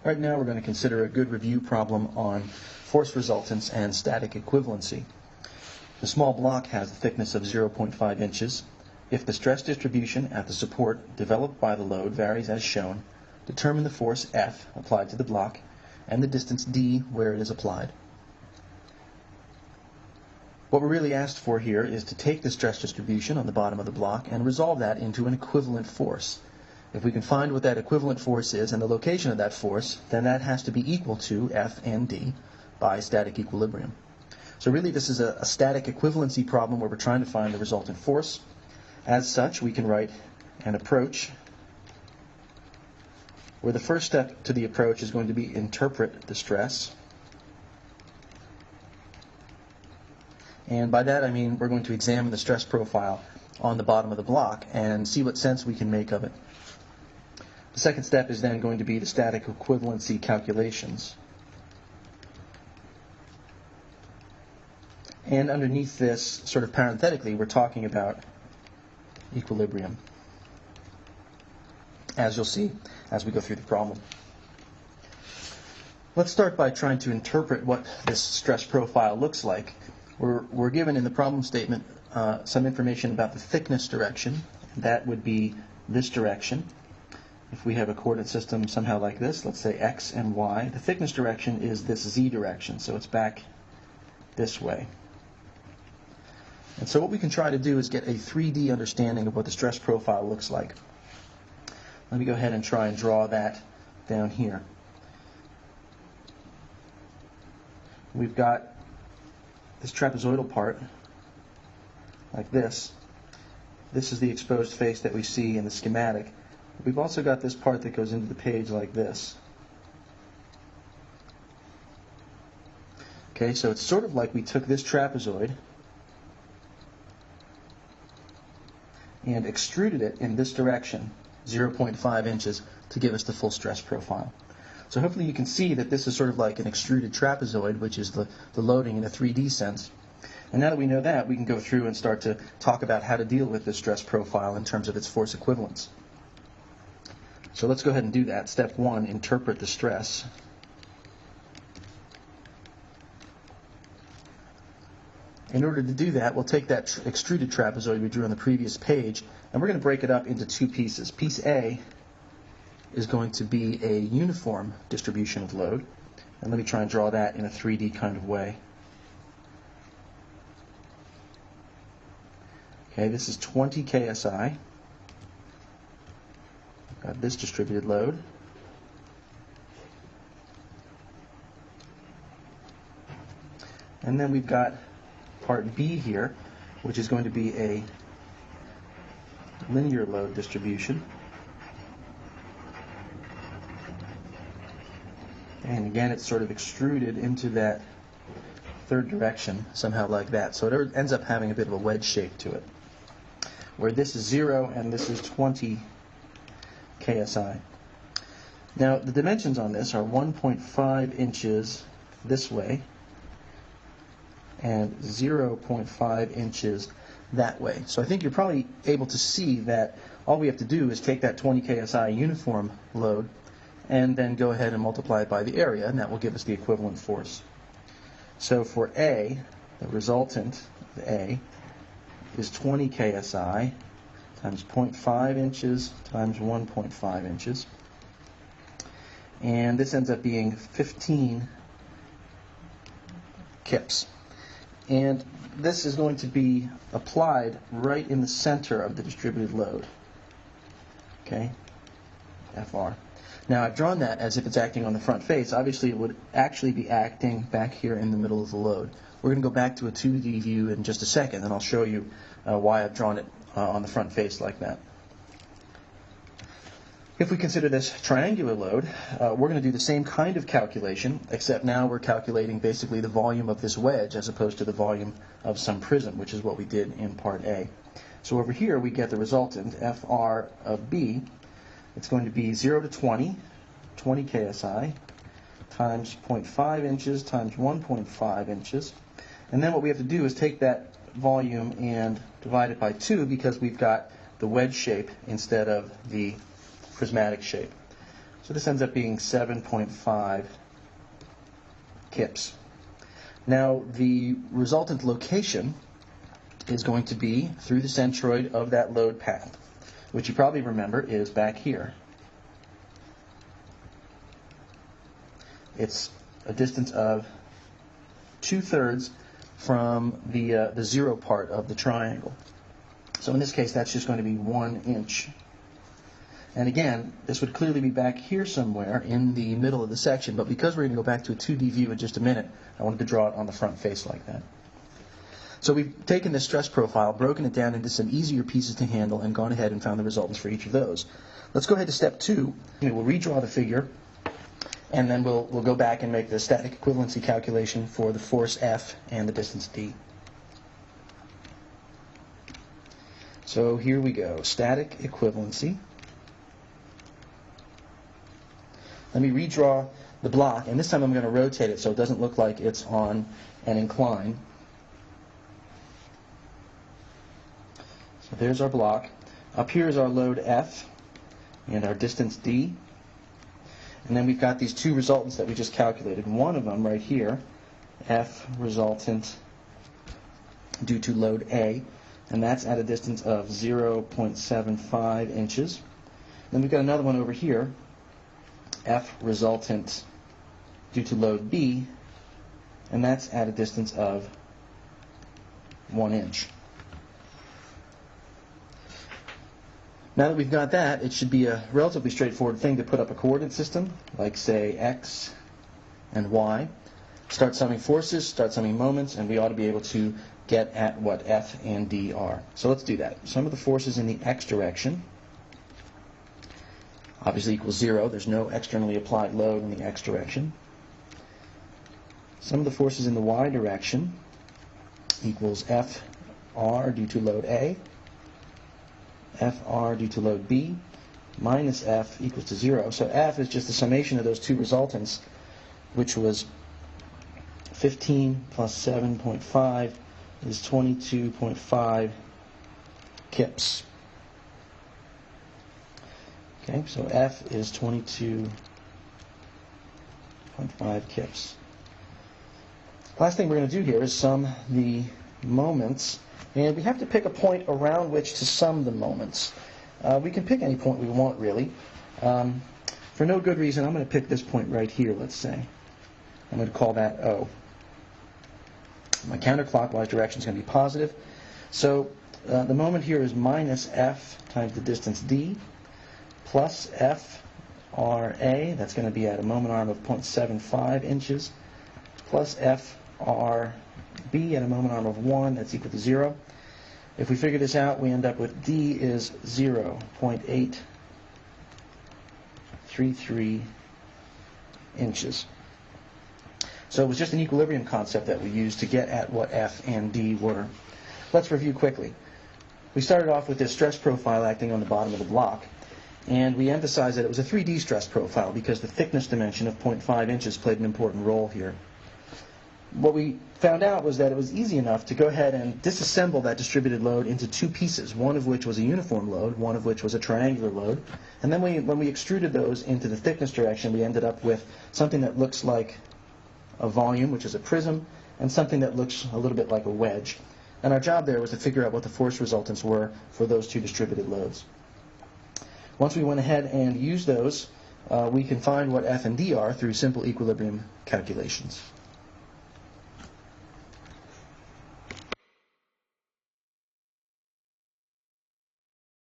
Right now we're going to consider a good review problem on force resultance and static equivalency. The small block has a thickness of 0.5 inches. If the stress distribution at the support developed by the load varies as shown, determine the force F applied to the block and the distance d where it is applied. What we're really asked for here is to take the stress distribution on the bottom of the block and resolve that into an equivalent force. If we can find what that equivalent force is and the location of that force, then that has to be equal to F and d by static equilibrium. So really this is a static equivalency problem where we're trying to find the resultant force. As such, we can write an approach where the first step to the approach is going to be interpret the stress. And by that I mean we're going to examine the stress profile on the bottom of the block and see what sense we can make of it. The second step is then going to be the static equivalency calculations. And underneath this, sort of parenthetically, we're talking about equilibrium, as you'll see as we go through the problem. Let's start by trying to interpret what this stress profile looks like. We're given in the problem statement some information about the thickness direction. That would be this direction. If we have a coordinate system somehow like this, let's say x and y, the thickness direction is this z direction, so it's back this way. And so what we can try to do is get a 3D understanding of what the stress profile looks like. Let me go ahead and try and draw that down here. We've got this trapezoidal part like this. This is the exposed face that we see in the schematic. We've also got this part that goes into the page like this. Okay, so it's sort of like we took this trapezoid and extruded it in this direction, 0.5 inches, to give us the full stress profile. So hopefully you can see that this is sort of like an extruded trapezoid, which is the loading in a 3D sense. And now that we know that, we can go through and start to talk about how to deal with this stress profile in terms of its force equivalence. So let's go ahead and do that. Step 1, interpret the stress. In order to do that, we'll take that extruded trapezoid we drew on the previous page, and we're going to break it up into two pieces. Piece A is going to be a uniform distribution of load. And let me try and draw that in a 3D kind of way. Okay, this is 20 KSI. Got this distributed load. And then we've got part B here, which is going to be a linear load distribution. And again, it's sort of extruded into that third direction, somehow like that. So it ends up having a bit of a wedge shape to it, where this is 0 and this is 20 KSI. Now, the dimensions on this are 1.5 inches this way and 0.5 inches that way. So I think you're probably able to see that all we have to do is take that 20 KSI uniform load and then go ahead and multiply it by the area, and that will give us the equivalent force. So for A, the resultant of A is 20 KSI times 0.5 inches times 1.5 inches. And this ends up being 15 kips. And this is going to be applied right in the center of the distributed load. Okay, FR. Now I've drawn that as if it's acting on the front face. Obviously it would actually be acting back here in the middle of the load. We're going to go back to a 2D view in just a second, and I'll show you why I've drawn it on the front face like that. If we consider this triangular load, we're going to do the same kind of calculation, except now we're calculating basically the volume of this wedge as opposed to the volume of some prism, which is what we did in part A. So over here we get the resultant, FR of B. It's going to be 0 to 20, 20 KSI, times 0.5 inches times 1.5 inches. And then what we have to do is take that volume and divide it by 2 because we've got the wedge shape instead of the prismatic shape. So this ends up being 7.5 kips. Now the resultant location is going to be through the centroid of that load path, which you probably remember is back here. It's a distance of 2/3 from the zero part of the triangle. So in this case, that's just going to be 1 inch. And again, this would clearly be back here somewhere in the middle of the section, but because we're going to go back to a 2D view in just a minute, I wanted to draw it on the front face like that. So we've taken this stress profile, broken it down into some easier pieces to handle, and gone ahead and found the resultants for each of those. Let's go ahead to step 2. We'll redraw the figure, and then we'll go back and make the static equivalency calculation for the force F and the distance D. So here we go, static equivalency. Let me redraw the block, and this time I'm going to rotate it so it doesn't look like it's on an incline. So there's our block. Up here is our load F and our distance D. And then we've got these two resultants that we just calculated. One of them right here, F resultant due to load A, and that's at a distance of 0.75 inches. Then we've got another one over here, F resultant due to load B, and that's at a distance of 1 inch. Now that we've got that, it should be a relatively straightforward thing to put up a coordinate system, like say X and Y. Start summing forces, start summing moments, and we ought to be able to get at what F and D are. So let's do that. Sum of the forces in the X direction obviously equals 0. There's no externally applied load in the X direction. Sum of the forces in the Y direction equals FR due to load A, FR due to load B, minus F equals to 0. So F is just the summation of those two resultants, which was 15 plus 7.5 is 22.5 kips. Okay, so F is 22.5 kips. Last thing we're going to do here is sum the moments, and we have to pick a point around which to sum the moments. We can pick any point we want, really. For no good reason, I'm going to pick this point right here, let's say. I'm going to call that O. My counterclockwise direction is going to be positive. So the moment here is minus F times the distance D, plus F RA, that's going to be at a moment arm of 0.75 inches, plus F RB at a moment arm of 1, that's equal to 0. If we figure this out, we end up with D is 0.833 inches. So it was just an equilibrium concept that we used to get at what F and D were. Let's review quickly. We started off with this stress profile acting on the bottom of the block, and we emphasized that it was a 3D stress profile because the thickness dimension of 0.5 inches played an important role here. What we found out was that it was easy enough to go ahead and disassemble that distributed load into two pieces, one of which was a uniform load, one of which was a triangular load. And then when we extruded those into the thickness direction, we ended up with something that looks like a volume, which is a prism, and something that looks a little bit like a wedge. And our job there was to figure out what the force resultants were for those two distributed loads. Once we went ahead and used those, we can find what F and D are through simple equilibrium calculations.